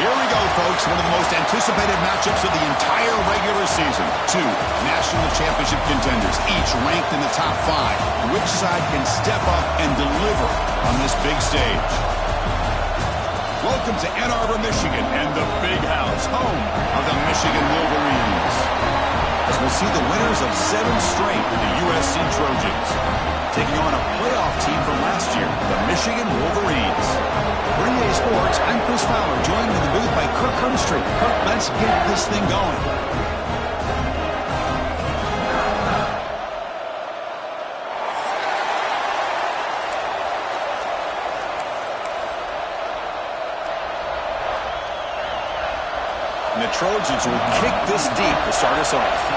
Here we go, folks. One of the most anticipated matchups of the entire regular season. Two national championship contenders, each ranked in the top 5. Which side can step up and deliver on this big stage? Welcome to Ann Arbor, Michigan, and the Big House, home of the Michigan Wolverines. As we'll see the winners of 7 straight, the USC Trojans, taking on a playoff team from last year, the Michigan Wolverines. For EA Sports, I'm Chris Fowler, joined in the booth by Kirk Herbstreit. Kirk, let's get this thing going. And the Trojans will kick this deep to start us off.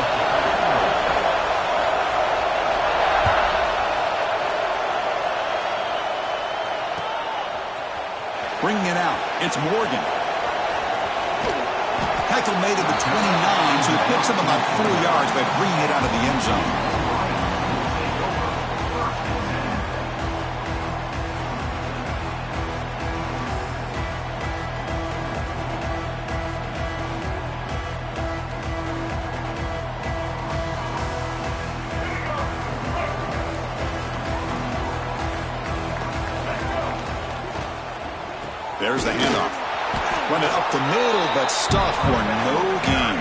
Bringing it out, it's Morgan. Tackle made at the 29, so he picks up about 4 yards by bringing it out of the end zone. There's the handoff. Run it up the middle, but stuffed for no gain.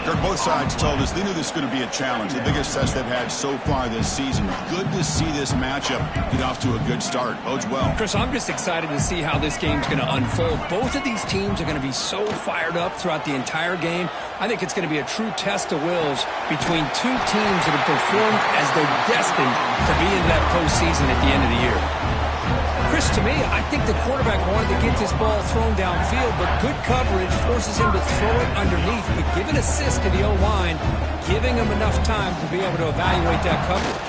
Kirk, both sides told us they knew this was going to be a challenge, the biggest test they've had so far this season. Good to see this matchup get off to a good start. Bodes well. Chris, I'm just excited to see how this game's going to unfold. Both of these teams are going to be so fired up throughout the entire game. I think it's going to be a true test of wills between two teams that have performed as they're destined to be in that postseason at the end of the year. Chris, to me, I think the quarterback wanted to get this ball thrown downfield, but good coverage forces him to throw it underneath. But give an assist to the O-line, giving him enough time to be able to evaluate that coverage.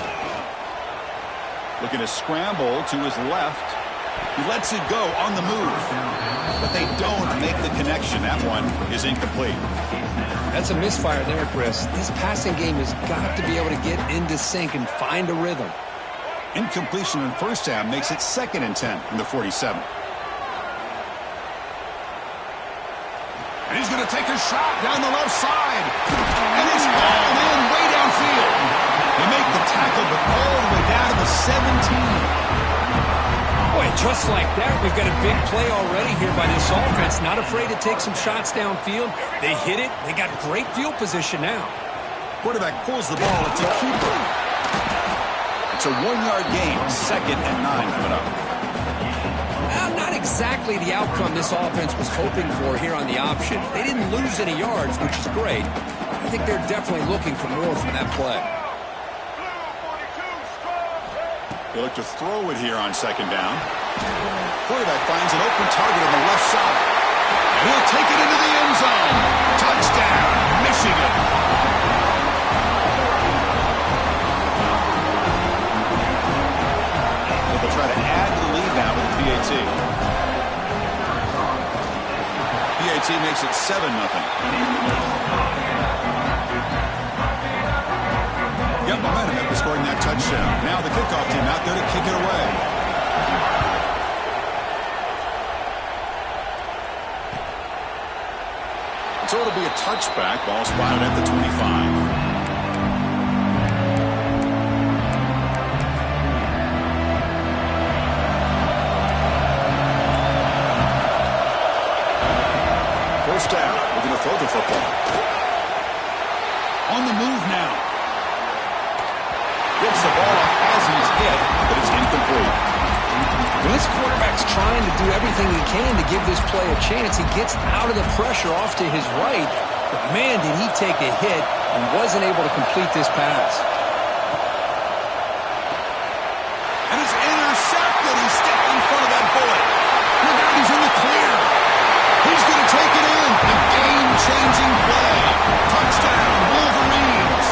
Looking to scramble to his left. He lets it go on the move, but they don't make the connection. That one is incomplete. That's a misfire there, Chris. This passing game has got to be able to get into sync and find a rhythm. Incompletion in first half makes it 2nd and 10 from the 47. And he's going to take a shot down the left side. And it's hauled in way downfield. They make the tackle, but all the way down to the 17. Boy, just like that, we've got a big play already here by this offense. Not afraid to take some shots downfield. They hit it. They got great field position now. Quarterback pulls the ball. It's a keeper. It's a 1-yard gain, 2nd and 9 coming up. Well, not exactly the outcome this offense was hoping for here on the option. They didn't lose any yards, which is great. I think they're definitely looking for more from that play. They look to throw it here on 2nd down. Quarterback finds an open target on the left side. And he'll take it into the end zone. Touchdown, Michigan. They'll try to add to the lead now with the PAT. PAT makes it 7-0. Got momentum after scoring that touchdown. Now the kickoff team out there to kick it away. So it'll be a touchback. Ball spotted at the 25. First down. We're going to throw the football. On the move now. Gets the ball as he's hit, but it's incomplete. Well, this quarterback's trying to do everything he can to give this play a chance. He gets out of the pressure off to his right, but man, did he take a hit and wasn't able to complete this pass. And it's intercepted. He stepped in front of that bullet. Look out, he's in the clear. He's going to take it in. A game-changing play. Touchdown, Wolverines.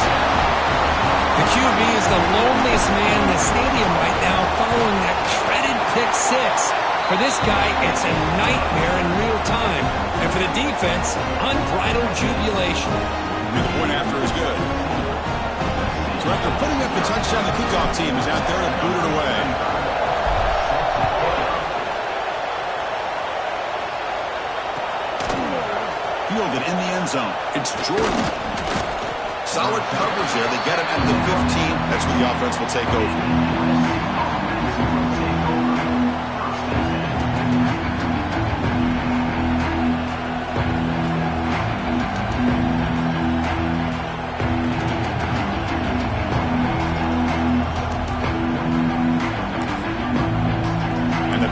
The QB is the loneliest man in the stadium right now following that dreaded pick six. For this guy, it's a nightmare in real time. And for the defense, unbridled jubilation. And the point after is good. So after putting up the touchdown, the kickoff team is out there to boot it away. fielded in the end zone. It's Jordan. Solid coverage there. They get him at the 15. That's where the offense will take over.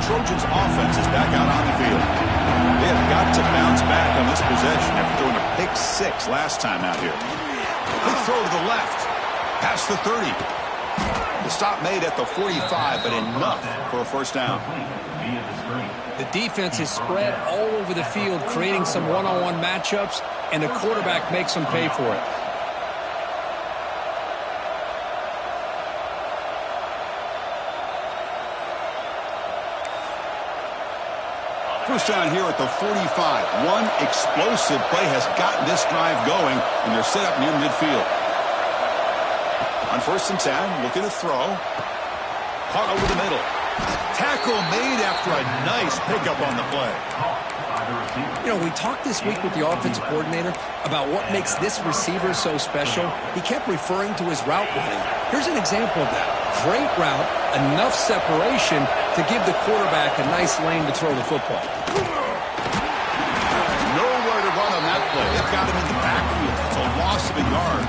Trojans offense is back out on the field. They have got to bounce back on this possession after throwing a pick 6 last time out here. Big throw to the left. Past the 30. The stop made at the 45, but enough for a first down. The defense is spread all over the field, creating some one-on-one matchups, and the quarterback makes them pay for it. First down here at the 45. One explosive play has gotten this drive going, and they're set up near midfield. On first and 10, looking to throw. Caught over the middle. Tackle made after a nice pickup on the play. You know, we talked this week with the offensive coordinator about what makes this receiver so special. He kept referring to his route running. Here's an example of that. Great route, enough separation to give the quarterback a nice lane to throw the football. Nowhere to run on that play. They've got him in the backfield. It's a loss of a yard.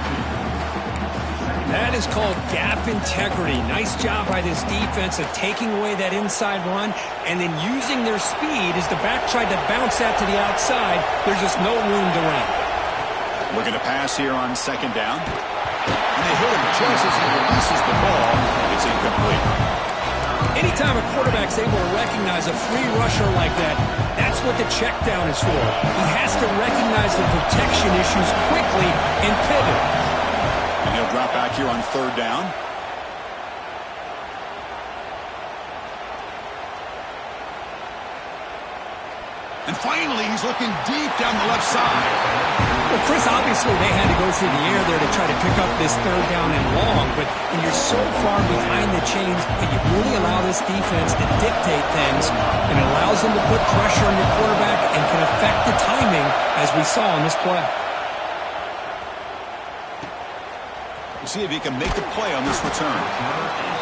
That is called gap integrity. Nice job by this defense of taking away that inside run and then using their speed as the back tried to bounce that to the outside. There's just no room to run. Looking to pass here on second down. And they hit him just as he releases the ball. It's incomplete. Anytime a quarterback's able to recognize a free rusher like that, that's what the check down is for. He has to recognize the protection issues quickly and pivot. And he'll drop back here on third down. And finally, he's looking deep down the left side. Well, Chris, obviously they had to go through the air there to try to pick up this third down and long, but when you're so far behind the chains and you really allow this defense to dictate things, and it allows them to put pressure on your quarterback and can affect the timing, as we saw on this play. We'll see if he can make a play on this return.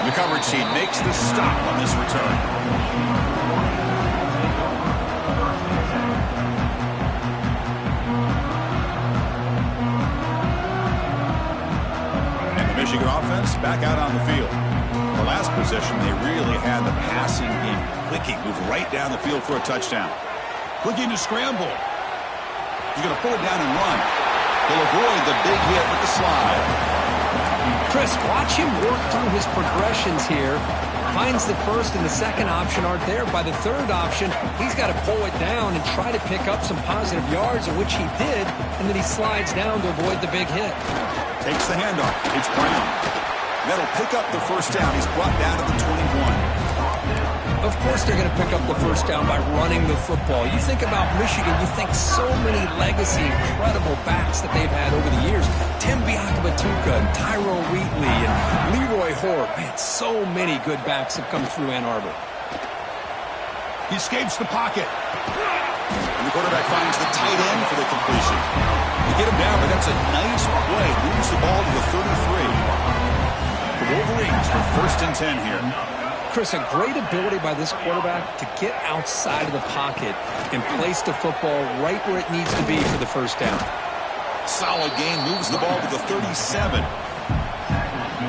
The coverage team makes the stop on this return. Michigan offense back out on the field. The last possession, they really had the passing game clicking, moved right down the field for a touchdown. Looking to scramble. He's going to pull it down and run. He'll avoid the big hit with the slide. Chris, watch him work through his progressions here. Finds the first and the second option aren't there. By the third option, he's got to pull it down and try to pick up some positive yards, which he did, and then he slides down to avoid the big hit. Takes the handoff. It's Brown. That'll pick up the first down. He's brought down to the 21. Of course they're going to pick up the first down by running the football. You think about Michigan, you think so many legacy, incredible backs that they've had over the years. Tim Biakabatuka and Tyrone Wheatley and Leroy Hort. Man, so many good backs have come through Ann Arbor. He escapes the pocket. And the quarterback finds the tight end for the completion. They get him down, but that's a nice play. Moves the ball to the 33. The Wolverines for first and 10 here. Chris, a great ability by this quarterback to get outside of the pocket and place the football right where it needs to be for the first down. Solid game, moves the ball to the 37.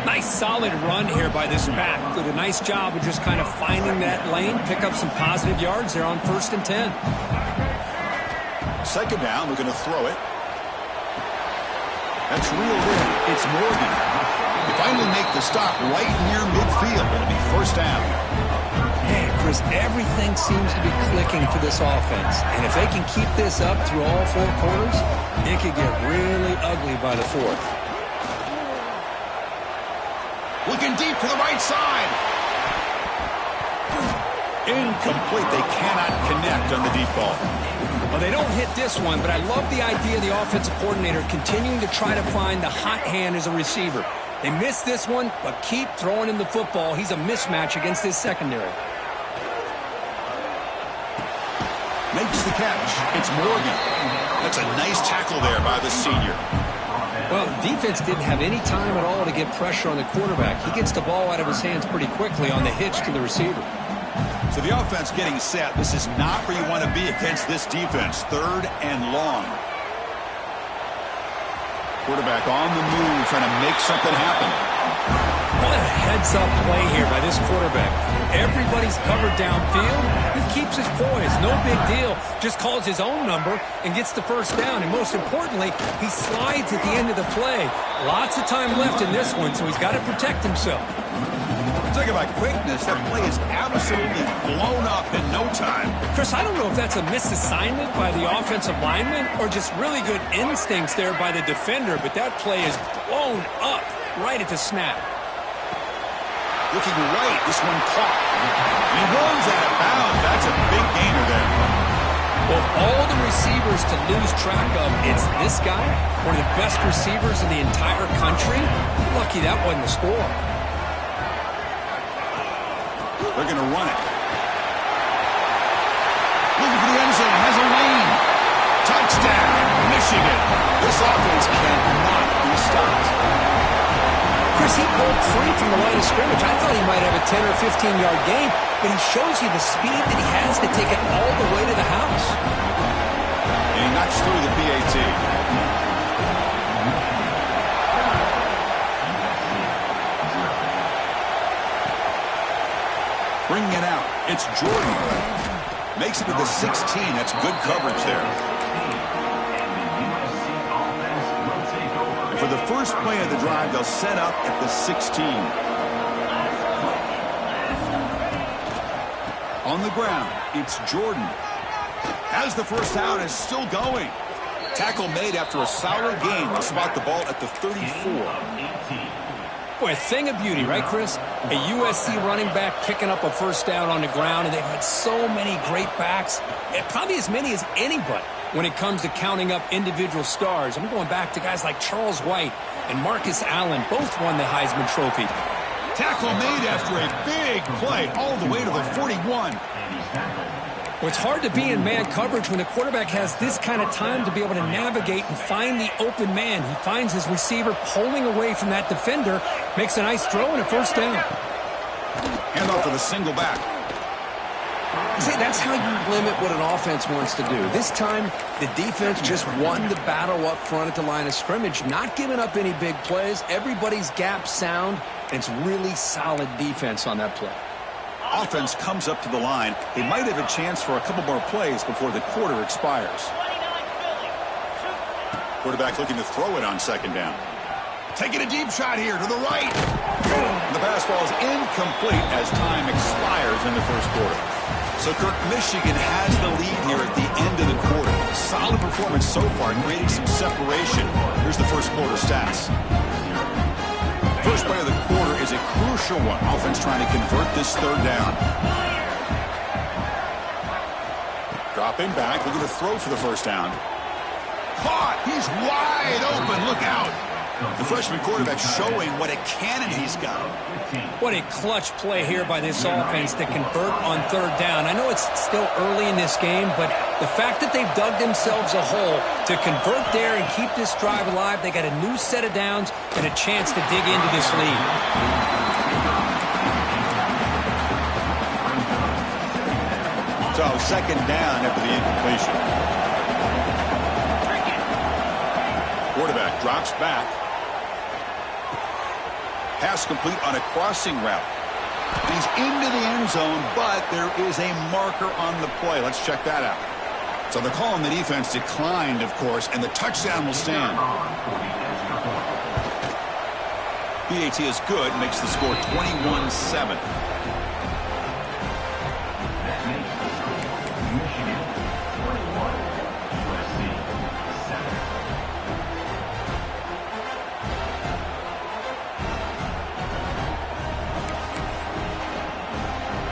Nice solid run here by this back. Did a nice job of just kind of finding that lane, pick up some positive yards there on first and 10. Second down, we're going to throw it. That's reeled in. It's Morgan. They finally make the stop right near midfield. It'll be first down. Hey, Chris, everything seems to be clicking for this offense. And if they can keep this up through all four quarters, it could get really ugly by the fourth. Looking deep to the right side. Incomplete. They cannot connect on the deep ball. Well, they don't hit this one, but I love the idea of the offensive coordinator continuing to try to find the hot hand as a receiver. They missed this one, but keep throwing him the football. He's a mismatch against his secondary. Makes the catch. It's Morgan. That's a nice tackle there by the senior. Well, defense didn't have any time at all to get pressure on the quarterback. He gets the ball out of his hands pretty quickly on the hitch to the receiver. So the offense getting set. This is not where you want to be against this defense. 3rd and long. Quarterback on the move, trying to make something happen. What a heads-up play here by this quarterback. Everybody's covered downfield. He keeps his poise. No big deal. Just calls his own number and gets the first down. And most importantly, he slides at the end of the play. Lots of time left in this one, so he's got to protect himself. Talking about quickness, that play is absolutely blown up in no time. Chris, I don't know if that's a misassignment by the offensive lineman or just really good instincts there by the defender, but that play is blown up right at the snap. Looking right, this one caught. He runs out of bounds. That's a big gainer there. Well, all the receivers to lose track of, it's this guy, one of the best receivers in the entire country. Lucky that wasn't a score. They're going to run it. Looking for the end zone. Has a lane. Touchdown, Michigan. This offense cannot be stopped. Chris, he broke free from the line of scrimmage. I thought he might have a 10 or 15-yard gain, but he shows you the speed that he has to take it all the way to the house. And he knocks through the PAT. Bringing it out. It's Jordan. Makes it to the 16. That's good coverage there. And for the first play of the drive, they'll set up at the 16. On the ground, it's Jordan. As the first down is still going. Tackle made after a solid gain. They'll spot the ball at the 34. Boy, a thing of beauty, right, Chris? A USC running back picking up a first down on the ground, and they've had so many great backs, probably as many as anybody when it comes to counting up individual stars. I'm going back to guys like Charles White and Marcus Allen. Both won the Heisman Trophy. Tackle made after a big play all the way to the 41. Well, it's hard to be in man coverage when the quarterback has this kind of time to be able to navigate and find the open man. He finds his receiver pulling away from that defender, makes a nice throw and a first down. Hand off to the single back. See, that's how you limit what an offense wants to do. This time, the defense just won the battle up front at the line of scrimmage, not giving up any big plays. Everybody's gap sound, and it's really solid defense on that play. Offense comes up to the line. They might have a chance for a couple more plays before the quarter expires. Quarterback looking to throw it on second down. Taking a deep shot here to the right. The pass ball is incomplete as time expires in the first quarter. So, Kirk, Michigan has the lead here at the end of the quarter. Solid performance so far, creating some separation. Here's the first quarter stats. First play of the quarter is a crucial one. Offense trying to convert this third down. Dropping back, looking to throw for the first down. Caught! He's wide open. Look out! The freshman quarterback showing what a cannon he's got. What a clutch play here by this offense to convert on third down. I know it's still early in this game, but the fact that they've dug themselves a hole to convert there and keep this drive alive, they got a new set of downs and a chance to dig into this lead. So second down after the incompletion. Quarterback drops back. Pass complete on a crossing route. He's into the end zone, but there is a marker on the play. Let's check that out. So the call on the defense declined, of course, and the touchdown will stand. PAT is good, makes the score 21-7.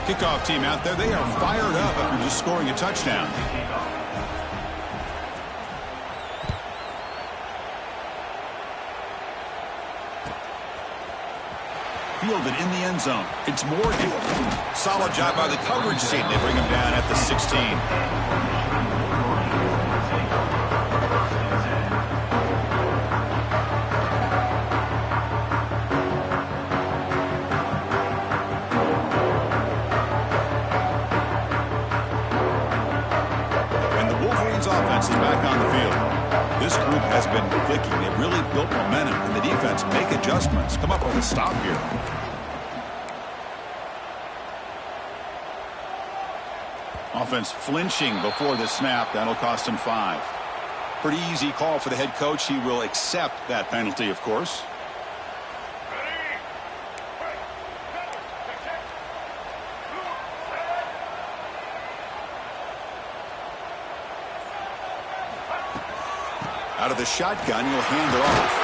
Kickoff team out there. They are fired up after just scoring a touchdown. Fielded in the end zone. It's Morgan. Solid job by the coverage team. They bring him down at the 16. Lions offense is back on the field. This group has been clicking. They really built momentum, and the defense make adjustments. Come up with a stop here. Offense flinching before the snap. That'll cost him 5. Pretty easy call for the head coach. He will accept that penalty, of course. Out of the shotgun, he'll hand it off.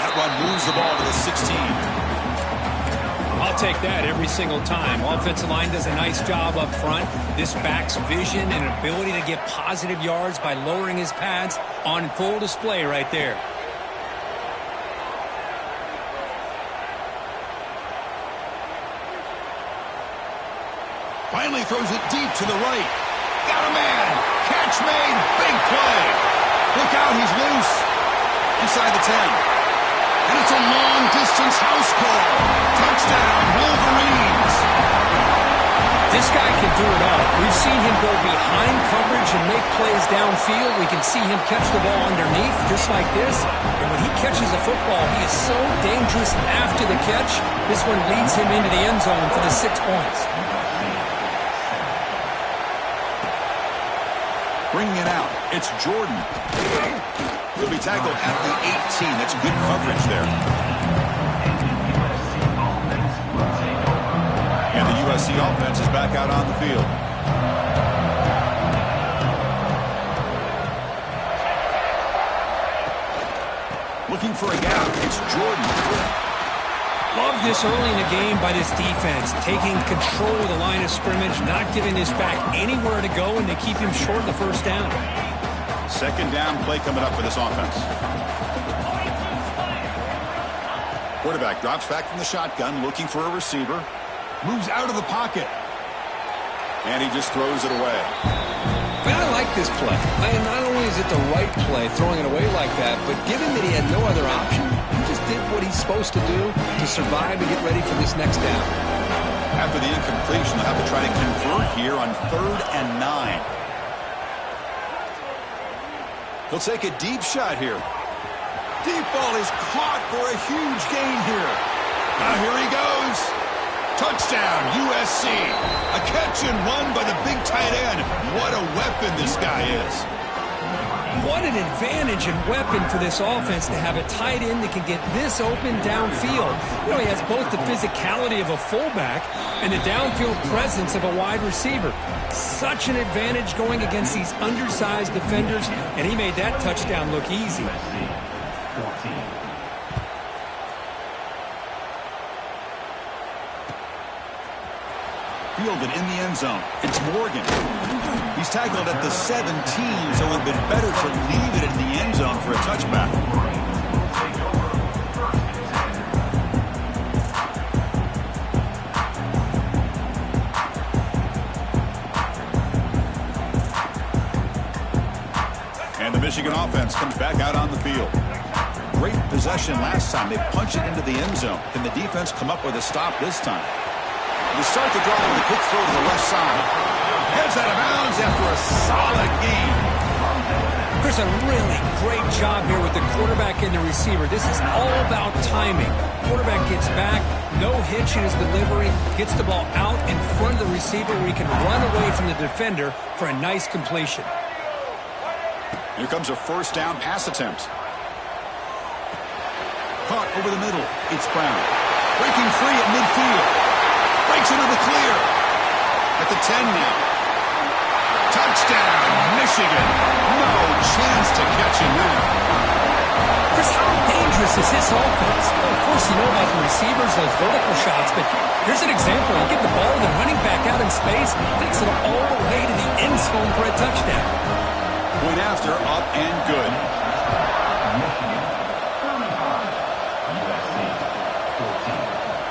That run moves the ball to the 16. I'll take that every single time. Offensive line does a nice job up front. This back's vision and ability to get positive yards by lowering his pads on full display right there. Finally throws it deep to the right. Got a man. Catch made. Big play. Look out, he's loose. Inside the 10. And it's a long-distance house call. Touchdown, Wolverines. This guy can do it all. We've seen him go behind coverage and make plays downfield. We can see him catch the ball underneath, just like this. And when he catches a football, he is so dangerous after the catch. This one leads him into the end zone for the 6 points. Bringing it out, it's Jordan. He'll be tackled at the 18. That's good coverage there. And the USC offense is back out on the field. Looking for a gap, it's Jordan. Love this early in the game by this defense, taking control of the line of scrimmage, not giving this back anywhere to go, and they keep him short of the first down. Second down play coming up for this offense. Quarterback drops back from the shotgun, looking for a receiver. Moves out of the pocket. And he just throws it away. Man, I like this play. Not only is it the right play, throwing it away like that, but given that he had no other option, he just did what he's supposed to do to survive and get ready for this next down. After the incompletion, they'll have to try to convert here on 3rd and 9. He'll take a deep shot here. Deep ball is caught for a huge gain here. Now here he goes. Touchdown, USC. A catch and run by the big tight end. What a weapon this guy is. What an advantage and weapon for this offense to have a tight end that can get this open downfield. You know, he has both the physicality of a fullback and the downfield presence of a wide receiver. Such an advantage going against these undersized defenders, and he made that touchdown look easy. Fielded in the end zone. It's Morgan. He's tackled at the 17, so it would have been better to leave it in the end zone for a touchback. And the Michigan offense comes back out on the field. Great possession last time. They punch it into the end zone. Can the defense come up with a stop this time? They start the drive with a quick throw to the left side. Heads out of bounds after a solid game. There's a really great job here with the quarterback and the receiver. This is all about timing. Quarterback gets back, no hitch in his delivery, gets the ball out in front of the receiver where he can run away from the defender for a nice completion. Here comes a first down pass attempt. Caught over the middle. It's Brown. Breaking free at midfield. Breaks into the clear. At the 10 now. Touchdown, Michigan. No chance to catch him there. Chris, how dangerous is this offense? Well, of course, you know about the receivers, those vertical shots, but here's an example. You get the ball, the running back out in space, takes it all the way to the end zone for a touchdown. Point after, up and good.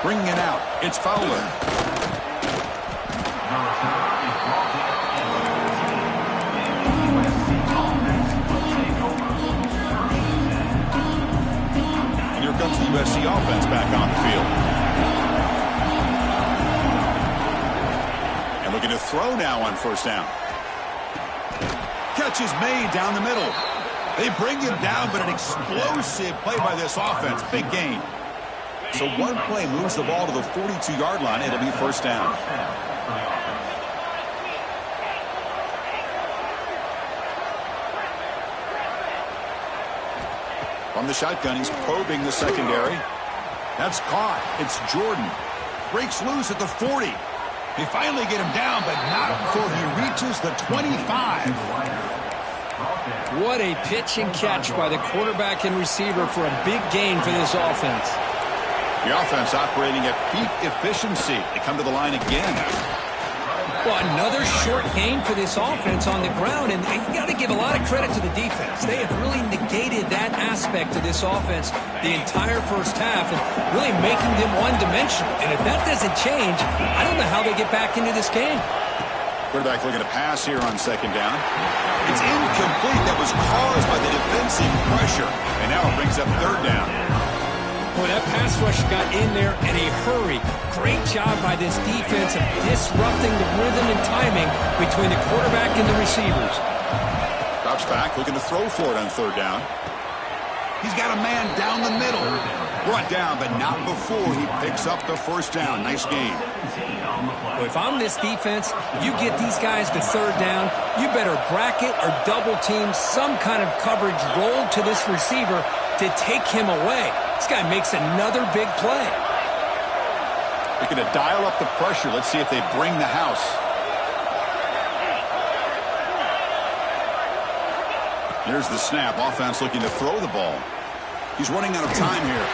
Bringing it out. It's Fowler. And here comes the USC offense back on the field. And looking to throw now on first down. catch is made down the middle. They bring him down, but an explosive play by this offense. Big gain. So one play moves the ball to the 42-yard line. It'll be first down. From the shotgun, he's probing the secondary. That's caught. It's Jordan. Breaks loose at the 40. They finally get him down, but not before he reaches the 25. What a pitch and catch by the quarterback and receiver for a big gain for this offense. The offense operating at peak efficiency. They come to the line again. Well, another short gain for this offense on the ground, and you got to give a lot of credit to the defense. They have really negated that aspect of this offense the entire first half and really making them one-dimensional. And if that doesn't change, I don't know how they get back into this game. Quarterback looking to pass here on second down. It's incomplete. That was caused by the defensive pressure. And now it brings up third down. Boy, that pass rush got in there in a hurry. Great job by this defense of disrupting the rhythm and timing between the quarterback and the receivers. Drops back, looking to throw for it on third down. He's got a man down the middle. Brought down, but not before he picks up the first down. Nice game. Well, if I'm this defense, you get these guys to third down, you better bracket or double team some kind of coverage roll to this receiver to take him away. This guy makes another big play. They're going to dial up the pressure. Let's see if they bring the house. Here's the snap. Offense looking to throw the ball. He's running out of time here.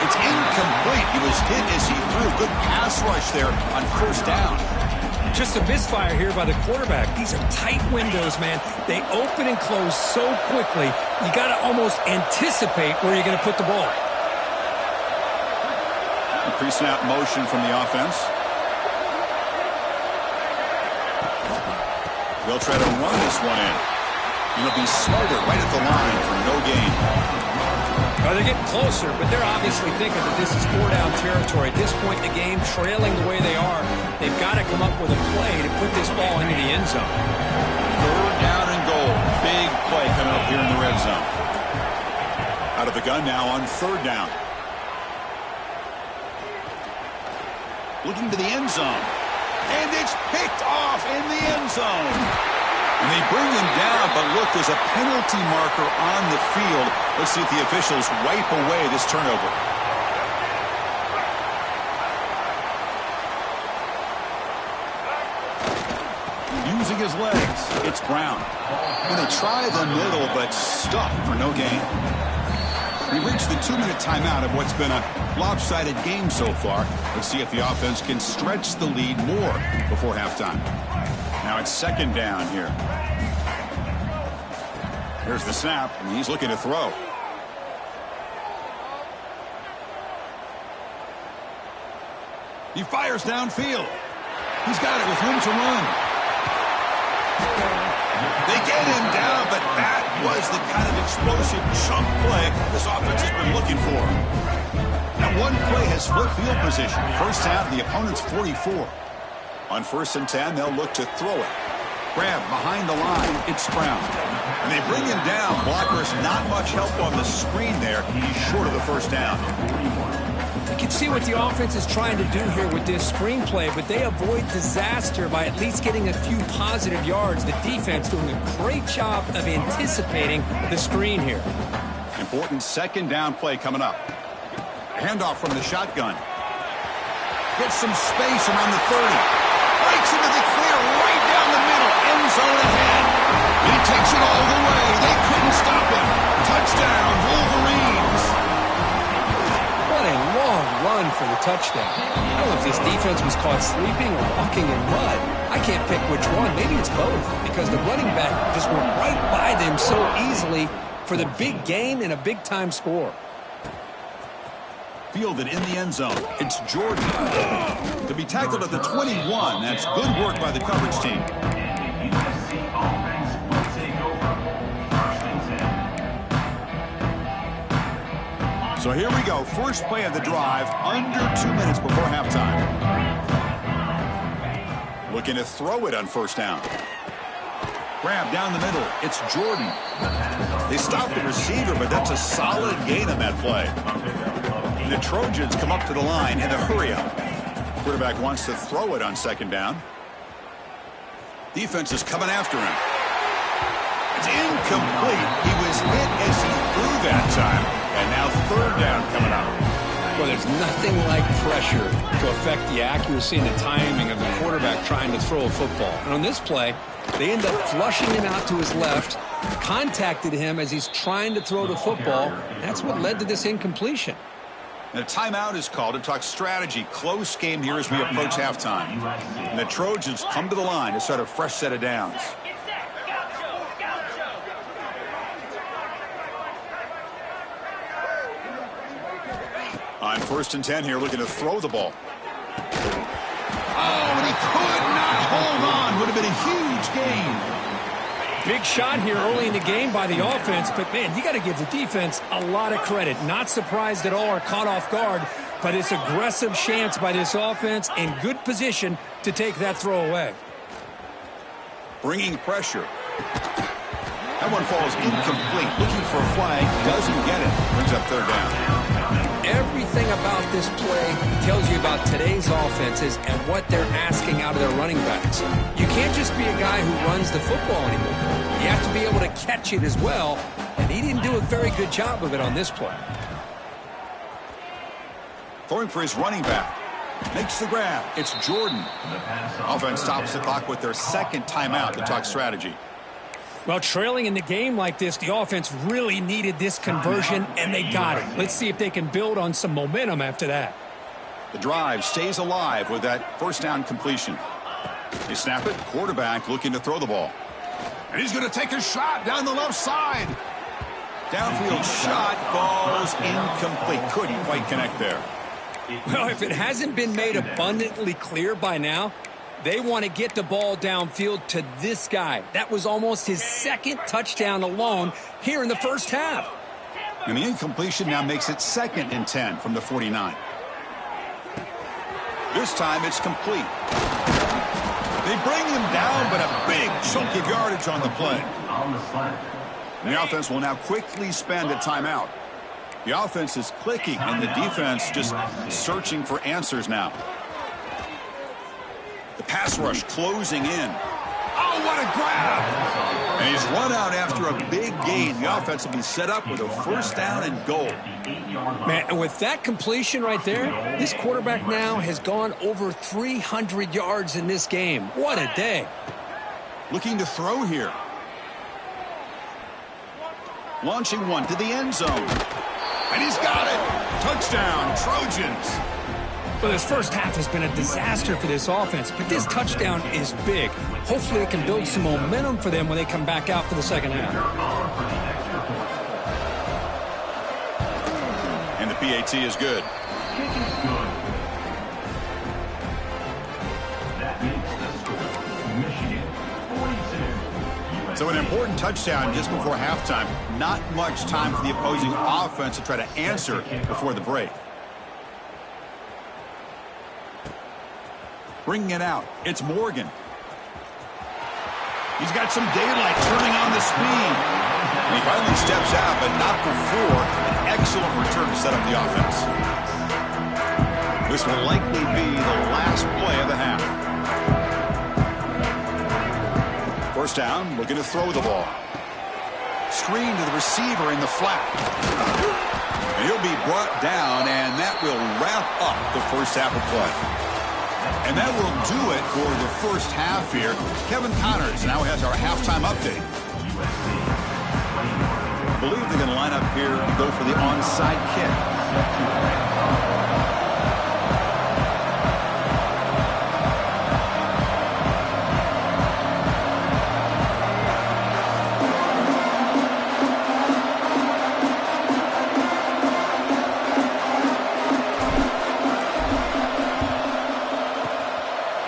It's incomplete. He was hit as he threw. Good pass rush there on first down. Just a misfire here by the quarterback. These are tight windows, man. They open and close so quickly. You got to almost anticipate where you're going to put the ball. Pre-snap motion from the offense. They'll try to run this one in. It'll be smarter right at the line for no gain. Well, they're getting closer, but they're obviously thinking that this is four-down territory. At this point in the game, trailing the way they are, they've got to come up with a play to put this ball into the end zone. Third down and goal. Big play coming up here in the red zone. Out of the gun now on third down. Looking to the end zone. And it's picked off in the end zone. And they bring him down, but look, there's a penalty marker on the field. Let's see if the officials wipe away this turnover. Using his legs, it's Brown. And they try the middle, but stuffed for no gain. We reached the 2-minute timeout of what's been a lopsided game so far. Let's see if the offense can stretch the lead more before halftime. Now it's second down here. Here's the snap, and he's looking to throw. He fires downfield. He's got it with room to run. They get him down, but that was the kind of explosive chunk play this offense has been looking for. Now one play has flipped field position. First half, the opponent's 44. On 1st and 10, they'll look to throw it. Grab behind the line, it's Brown. And they bring him down. Blockers not much help on the screen there. He's short of the first down. You can see what the offense is trying to do here with this screenplay, but they avoid disaster by at least getting a few positive yards. The defense doing a great job of anticipating the screen here. Important second down play coming up. Handoff from the shotgun. Gets some space around the 30. Breaks into the clear right down the middle. End zone ahead. He takes it all the way. They couldn't stop him. Touchdown, Wolverines. What a long run for the touchdown. I don't know if this defense was caught sleeping or walking in mud. I can't pick which one. Maybe it's both, because the running back just went right by them so easily for the big gain and a big-time score. Fielded in the end zone. It's Jordan. To be tackled at the 21. That's good work by the coverage team. So here we go. First play of the drive, under 2 minutes before halftime. Looking to throw it on first down. grab down the middle. It's Jordan. They stop the receiver, but that's a solid gain on that play. And the Trojans come up to the line in a hurry-up. Quarterback wants to throw it on second down. Defense is coming after him. It's incomplete. He was hit as he threw that time. And now third down coming up. Well, there's nothing like pressure to affect the accuracy and the timing of the quarterback trying to throw a football. And on this play, they end up flushing him out to his left, contacted him as he's trying to throw the football. That's what led to this incompletion. And a timeout is called to talk strategy. Close game here as we approach halftime. And the Trojans come to the line to start a fresh set of downs. On 1st and 10 here, looking to throw the ball. Oh, and he could not hold on. Would have been a huge gain. Big shot here early in the game by the offense, but, man, you got to give the defense a lot of credit. Not surprised at all or caught off guard, but it's aggressive chance by this offense in good position to take that throw away. Bringing pressure. That one falls incomplete. Looking for a flag. Doesn't get it. Brings up third down. Everything about this play tells you about today's offenses and what they're asking out of their running backs. You can't just be a guy who runs the football anymore. You have to be able to catch it as well, and he didn't do a very good job of it on this play. Throwing for his running back. Makes the grab. It's Jordan. Offense stops the clock with their second timeout to talk strategy. Well, trailing in the game like this, the offense really needed this conversion, and they got it. Let's see if they can build on some momentum after that. The drive stays alive with that first down completion. They snap it. Quarterback looking to throw the ball. And he's going to take a shot down the left side. Downfield shot falls incomplete. Couldn't quite connect there. Well, if it hasn't been made abundantly clear by now, they want to get the ball downfield to this guy. That was almost his second touchdown alone here in the first half. And the incompletion now makes it 2nd and 10 from the 49. This time it's complete. They bring him down, but a big chunk of yardage on the play. And the offense will now quickly spend a timeout. The offense is clicking, and the defense just searching for answers now. The pass rush closing in. Oh, what a grab! And he's run out after a big gain. The offense will be set up with a first down and goal. Man, and with that completion right there, this quarterback now has gone over 300 yards in this game. What a day. Looking to throw here. Launching one to the end zone. And he's got it. Touchdown, Trojans. Well, this first half has been a disaster for this offense, but this touchdown is big. Hopefully it can build some momentum for them when they come back out for the second half. And the PAT is good. So an important touchdown just before halftime. Not much time for the opposing offense to try to answer before the break. Bringing it out. It's Morgan. He's got some daylight turning on the speed. And he finally steps out, but not before an excellent return to set up the offense. This will likely be the last play of the half. First down, looking to throw the ball. Screen to the receiver in the flat. And he'll be brought down, and that will wrap up the first half of play. And that will do it for the first half here. Kevin Connors now has our halftime update. I believe they're going to line up here and go for the onside kick.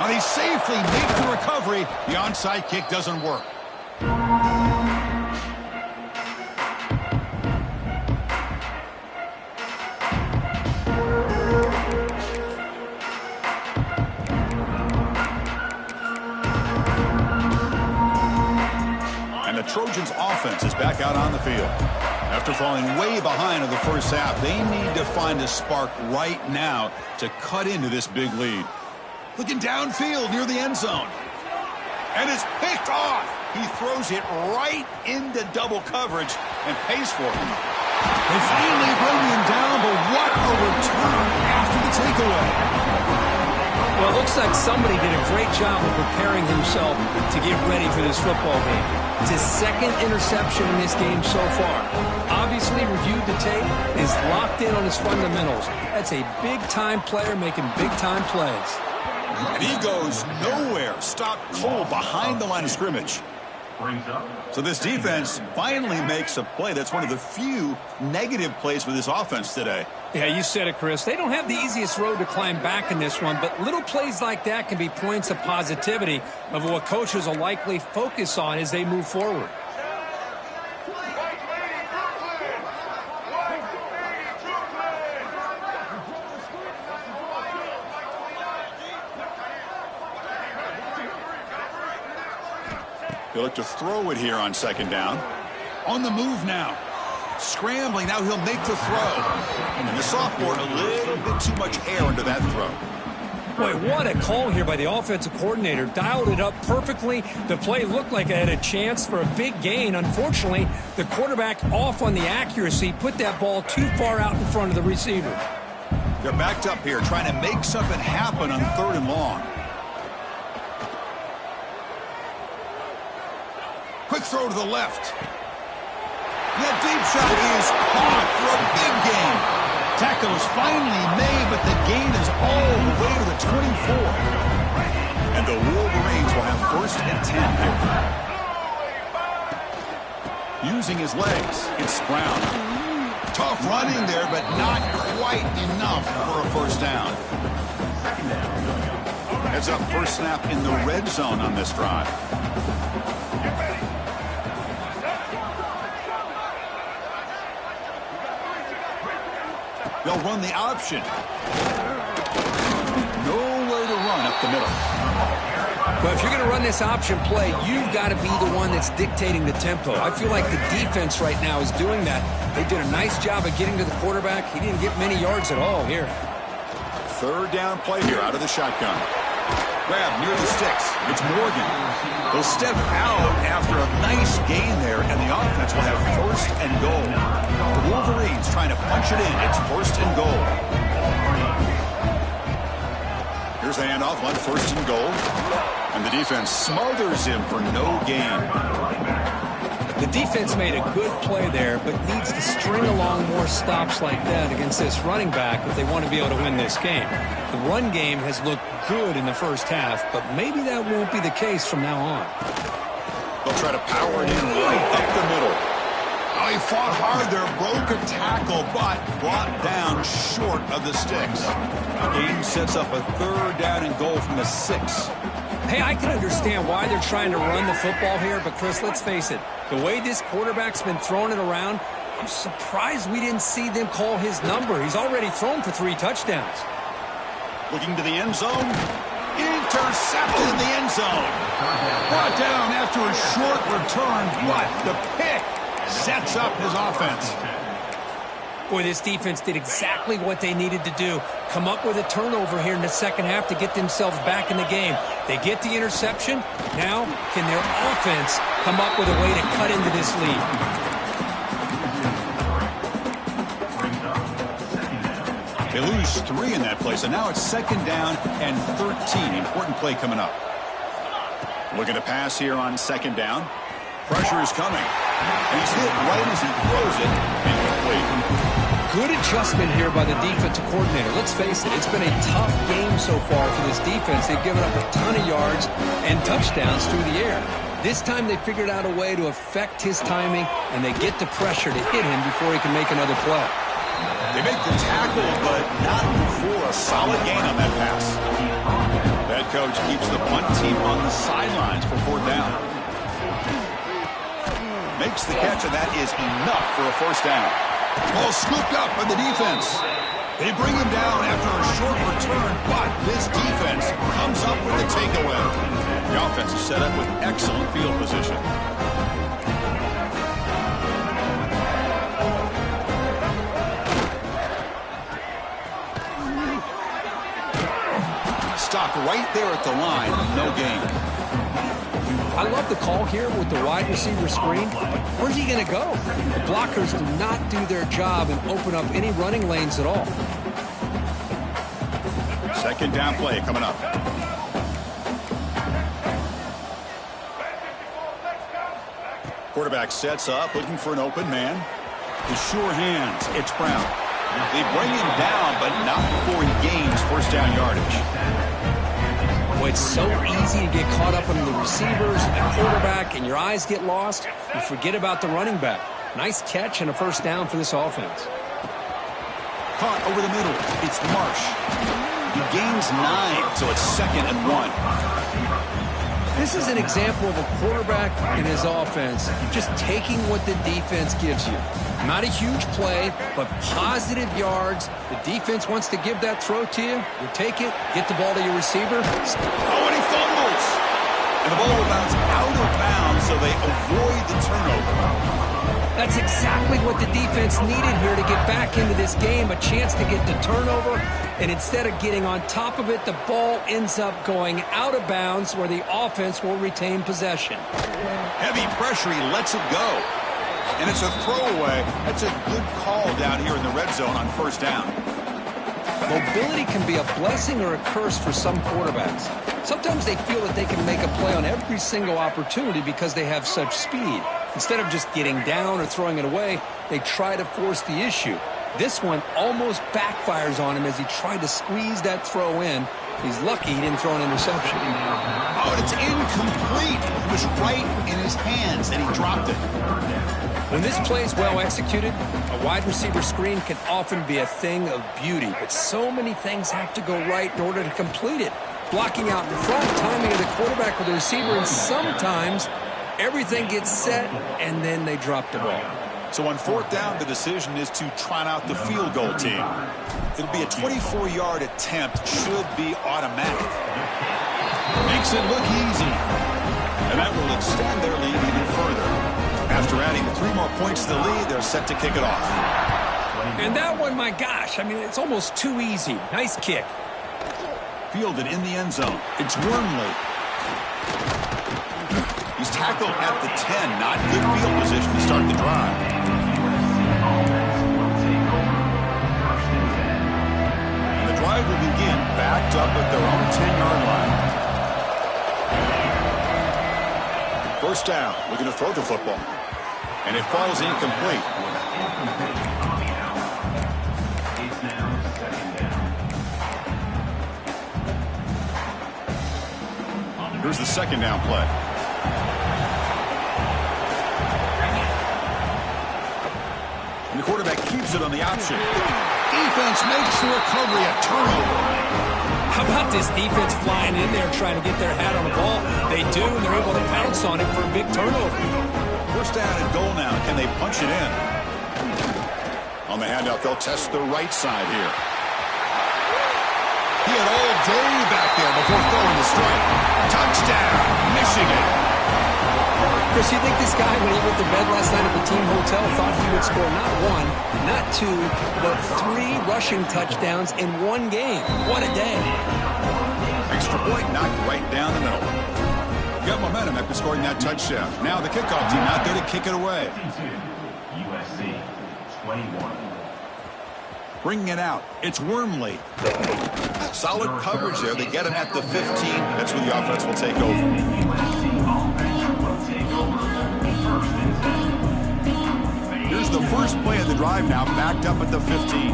He safely makes the recovery. The onside kick doesn't work. offense is back out on the field. After falling way behind in the first half, they need to find a spark right now to cut into this big lead. Looking downfield near the end zone. And it's picked off. He throws it right into double coverage and pays for it. They finally bring him down, but what a return after the takeaway. Well, it looks like somebody did a great job of preparing himself to get ready for this football game. It's his second interception in this game so far. Obviously reviewed the tape, is locked in on his fundamentals. That's a big-time player making big-time plays. And he goes nowhere. Stopped cold behind the line of scrimmage. So this defense finally makes a play. That's one of the few negative plays for this offense today. Yeah, you said it, Chris. They don't have the easiest road to climb back in this one, but little plays like that can be points of positivity of what coaches will likely focus on as they move forward. He'll look to throw it here on second down. On the move now. Scrambling. Now he'll make the throw. And the sophomore, a little bit too much air into that throw. Boy, what a call here by the offensive coordinator. Dialed it up perfectly. The play looked like it had a chance for a big gain. Unfortunately, the quarterback off on the accuracy, put that ball too far out in front of the receiver. They're backed up here trying to make something happen on 3rd and long. Quick throw to the left. That deep shot is caught for a big gain. Tackle is finally made, but the gain is all the way to the 24. And the Wolverines will have 1st and 10 here. Using his legs, it's Brown. Tough running there, but not quite enough for a 1st down. Heads up, first snap in the red zone on this drive. They'll run the option. Nowhere to run up the middle. But if you're going to run this option play, you've got to be the one that's dictating the tempo. I feel like the defense right now is doing that. They did a nice job of getting to the quarterback. He didn't get many yards at all here. 3rd down play here out of the shotgun. Grab near the sticks. It's Morgan. He'll step out after a nice gain there, and the offense will have 1st and goal. The Wolverines trying to punch it in. It's 1st and goal. Here's the handoff on 1st and goal. And the defense smothers him for no gain. The defense made a good play there, but needs to string along more stops like that against this running back if they want to be able to win this game. The run game has looked good in the first half, but maybe that won't be the case from now on. They'll try to power it in right up the middle. Oh, he fought hard there, broke a tackle, but brought down short of the sticks. The game sets up a 3rd down and goal from the 6. Hey, I can understand why they're trying to run the football here, but Chris, let's face it, the way this quarterback's been throwing it around, I'm surprised we didn't see them call his number. He's already thrown for 3 touchdowns. Looking to the end zone. Intercepted in the end zone. Brought down after a short return, but the pick sets up his offense. Boy, this defense did exactly what they needed to do. Come up with a turnover here in the second half to get themselves back in the game. They get the interception. Now, can their offense come up with a way to cut into this lead? They lose 3 in that play, so now it's 2nd down and 13. Important play coming up. Looking to pass here on 2nd down. Pressure is coming. And he's hit right as he throws it. Incomplete. Good adjustment here by the defensive coordinator. Let's face it, it's been a tough game so far for this defense. They've given up a ton of yards and touchdowns through the air. This time they figured out a way to affect his timing, and they get the pressure to hit him before he can make another play. They make the tackle, but not before a solid gain on that pass. That coach keeps the punt team on the sidelines for 4th down. Makes the catch, and that is enough for a 1st down. Ball scooped up by the defense. They bring him down after a short return, but this defense comes up with the takeaway. The offense is set up with excellent field position. right there at the line. No gain. I love the call here with the wide receiver screen, but where's he going to go? The blockers do not do their job and open up any running lanes at all. Second down play coming up. Quarterback sets up, looking for an open man. With sure hands, it's Brown. They bring him down, but not before he gains first down yardage. Well, it's so easy to get caught up on the receivers and the quarterback, and your eyes get lost. You forget about the running back. Nice catch and a first down for this offense. Caught over the middle. It's Marsh. He gains 9, so it's 2nd and 1. This is an example of a quarterback in his offense just taking what the defense gives you. Not a huge play, but positive yards. The defense wants to give that throw to you. You take it, get the ball to your receiver. Oh, and he fumbles. And the ball will bounce out of bounds, so they avoid the turnover. That's exactly what the defense needed here to get back into this game, a chance to get the turnover, and instead of getting on top of it, the ball ends up going out of bounds where the offense will retain possession. Heavy pressure, he lets it go. And it's a throwaway. That's a good call down here in the red zone on first down. Mobility can be a blessing or a curse for some quarterbacks. Sometimes they feel that they can make a play on every single opportunity because they have such speed. Instead of just getting down or throwing it away, they try to force the issue. This one almost backfires on him as he tried to squeeze that throw in. He's lucky he didn't throw an interception. Oh, and it's incomplete. It was right in his hands, and he dropped it. When this play is well executed, a wide receiver screen can often be a thing of beauty, but so many things have to go right in order to complete it. Blocking out in front, timing of the quarterback with the receiver, and sometimes everything gets set, and then they drop the ball. So on fourth down, the decision is to trot out the field goal team. It'll be a 24-yard attempt, should be automatic. Makes it look easy. And that will extend their lead even further. After adding 3 more points to the lead, they're set to kick it off. And that one, my gosh, I mean, it's almost too easy. Nice kick. Fielded in the end zone. It's Wormley. He's tackled at the 10. Not good field position to start the drive. And the drive will begin backed up at their own 10-yard line. First down. Looking to throw the football. And it falls incomplete. Here's the second down play. And the quarterback keeps it on the option. Defense makes the recovery, a turnover. How about this defense flying in there trying to get their hat on the ball? They do, and they're able to pounce on it for a big turnover. First down and goal now. Can they punch it in? On the handout, they'll test the right side here. He had all day back there before throwing the strike. Touchdown, Michigan. Chris, you think this guy, when he went to bed last night at the team hotel, thought he would score not 1, not 2, but 3 rushing touchdowns in one game? What a day. Extra point knocked right down the middle. Got momentum after scoring that touchdown. Now the kickoff team out there to kick it away. USC 21. Bringing it out. It's Wormley. Solid coverage there. They get him at the 15. That's where the offense will take over. Here's the first play of the drive now, backed up at the 15.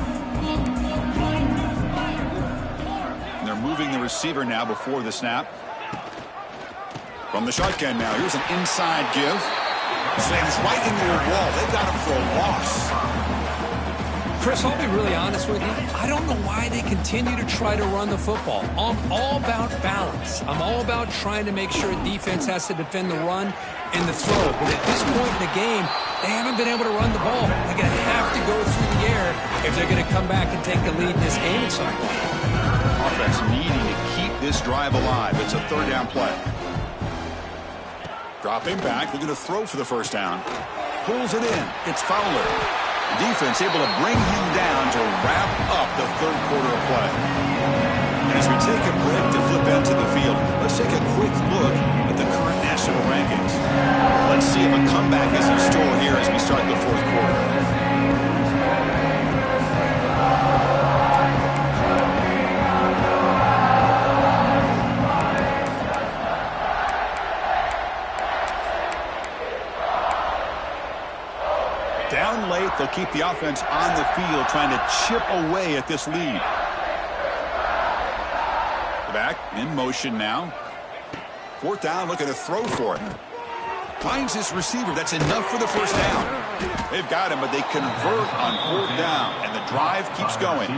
And they're moving the receiver now before the snap. From the shotgun now, here's an inside give. Slams right into a wall. They've got him for a loss. Chris, I'll be really honest with you. I don't know why they continue to try to run the football. I'm all about balance. I'm all about trying to make sure defense has to defend the run and the throw. But at this point in the game, they haven't been able to run the ball. They're going to have to go through the air if they're going to come back and take the lead in this game at some point. Offense needing to keep this drive alive. It's a third down play. Dropping back, looking to throw for the first down. Pulls it in. It's Fowler. The defense able to bring him down to wrap up the third quarter of play. As we take a break to flip into the field, let's take a quick look at the current national rankings. Let's see if a comeback is in store here as we start the fourth quarter. Down late, they'll keep the offense on the field trying to chip away at this lead. Back in motion now. Fourth down, looking to throw for it. Finds his receiver. That's enough for the first down. They've got him, but they convert on fourth down, and the drive keeps going.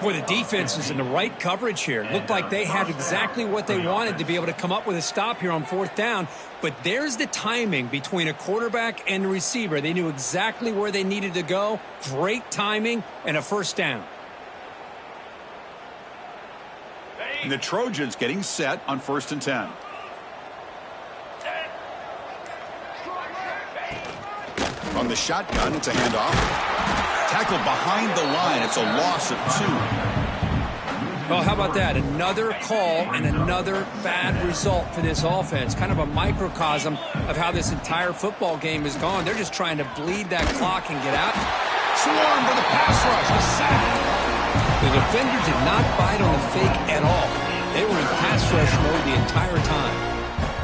Boy, the defense is in the right coverage here. Looked like they had exactly what they wanted to be able to come up with a stop here on fourth down. But there's the timing between a quarterback and the receiver. They knew exactly where they needed to go. Great timing and a first down. And the Trojans getting set on 1st and 10. On the shotgun, it's a handoff. Tackled behind the line. It's a loss of 2. Well, how about that? Another call and another bad result for this offense. Kind of a microcosm of how this entire football game has gone. They're just trying to bleed that clock and get out. Swarm for the pass rush. A sack. The defender did not bite on the fake at all. They were in pass rush mode the entire time.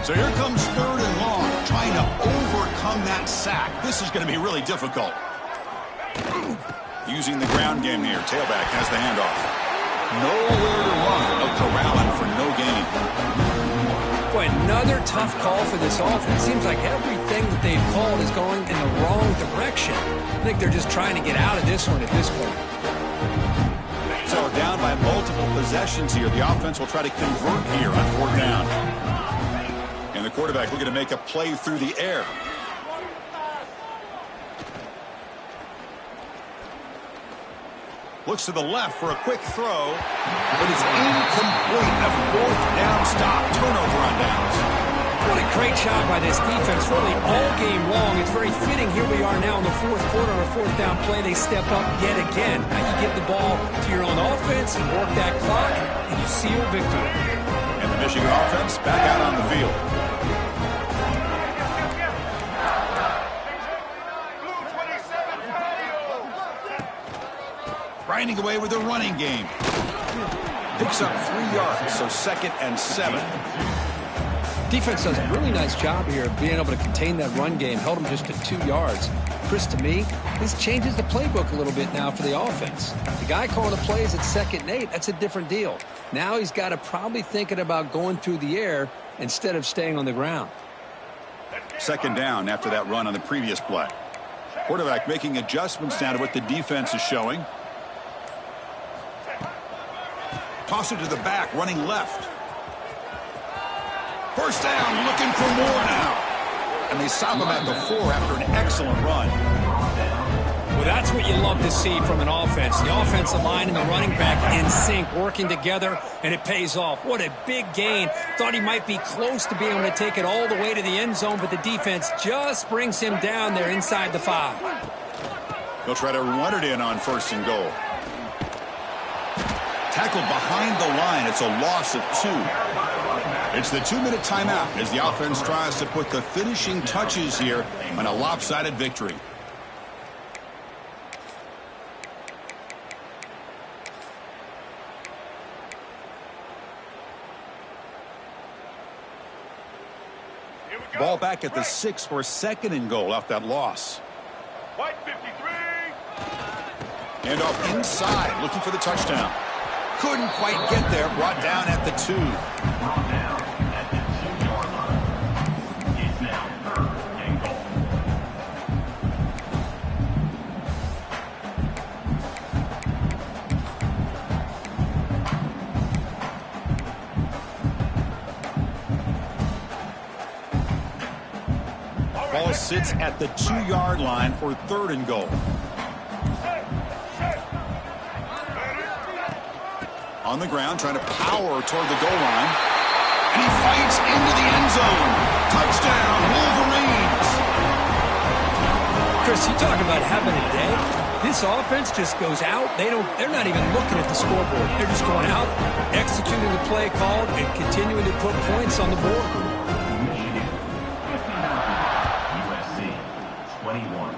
So here comes 3rd and long, trying to overcome that sack. This is going to be really difficult. Using the ground game here. Tailback has the handoff. Nowhere to run. They'll corral him for no gain. Boy, another tough call for this offense. Seems like everything that they've called is going in the wrong direction. I think they're just trying to get out of this one at this point. So down by multiple possessions here. The offense will try to convert here on 4th down. And the quarterback looking to make a play through the air. Looks to the left for a quick throw, but it's incomplete. A 4th down stop. Turnover on downs. What a great job by this defense, really all game long. It's very fitting. Here we are now in the fourth quarter on a 4th down play. They step up yet again. Now you get the ball to your own offense and work that clock, and you seal victory. And the Michigan offense back out on the field. Grinding away with the running game. Picks up 3 yards, so 2nd and 7. Defense does a really nice job here of being able to contain that run game. Held them just to 2 yards. Chris, to me, this changes the playbook a little bit now for the offense. The guy calling the plays at 2nd and 8, that's a different deal. Now he's got to probably thinking about going through the air instead of staying on the ground. 2nd down after that run on the previous play. Quarterback making adjustments now to what the defense is showing. Toss it to the back, running left. First down, looking for more now. And they stop him at the 4 after an excellent run. Well, that's what you love to see from an offense. The offensive line and the running back in sync, working together, and it pays off. What a big gain. Thought he might be close to being able to take it all the way to the end zone, but the defense just brings him down there inside the 5. They'll try to run it in on 1st and goal. Tackled behind the line. It's a loss of 2. It's the 2-minute timeout as the offense tries to put the finishing touches here on a lopsided victory. Ball back at the 6 for 2nd and goal off that loss. White 53. Handoff inside, looking for the touchdown. Couldn't quite get there, brought down at the 2. Brought down at the 2-yard line. It's now 3rd and goal. Ball sits at the 2-yard line for 3rd and goal. On the ground, trying to power toward the goal line. And he fights into the end zone. Touchdown, Wolverines! Chris, you talk about having a day. This offense just goes out. They're not even looking at the scoreboard. They're just going out, executing the play called, and continuing to put points on the board. Initiative 59. USC 21.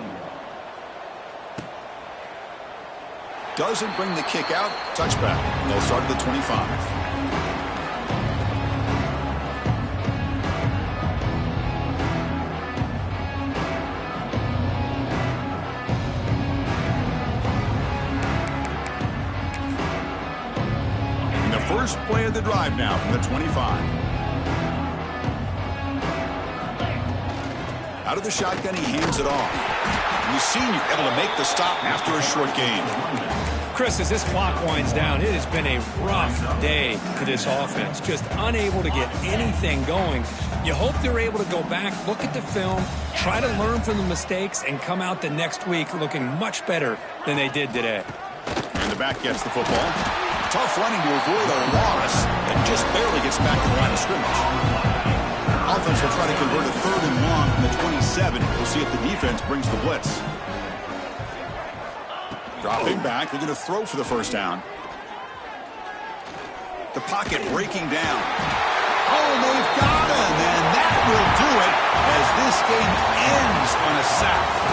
Doesn't bring the kick out. Touchback. They'll start at the 25. First play of the drive now from the 25. Out of the shotgun, he hands it off. And the senior able to make the stop after a short gain. Chris, as this clock winds down, it has been a rough day for this offense. Just unable to get anything going. You hope they're able to go back, look at the film, try to learn from the mistakes, and come out the next week looking much better than they did today. And the back gets the football. Tough running to avoid a loss and just barely gets back to the line of scrimmage. Offense will try to convert a 3rd and long from the 27. We'll see if the defense brings the blitz. Dropping back, looking to throw for the first down. The pocket breaking down. Oh, they've got him, and that will do it as this game ends on a sack.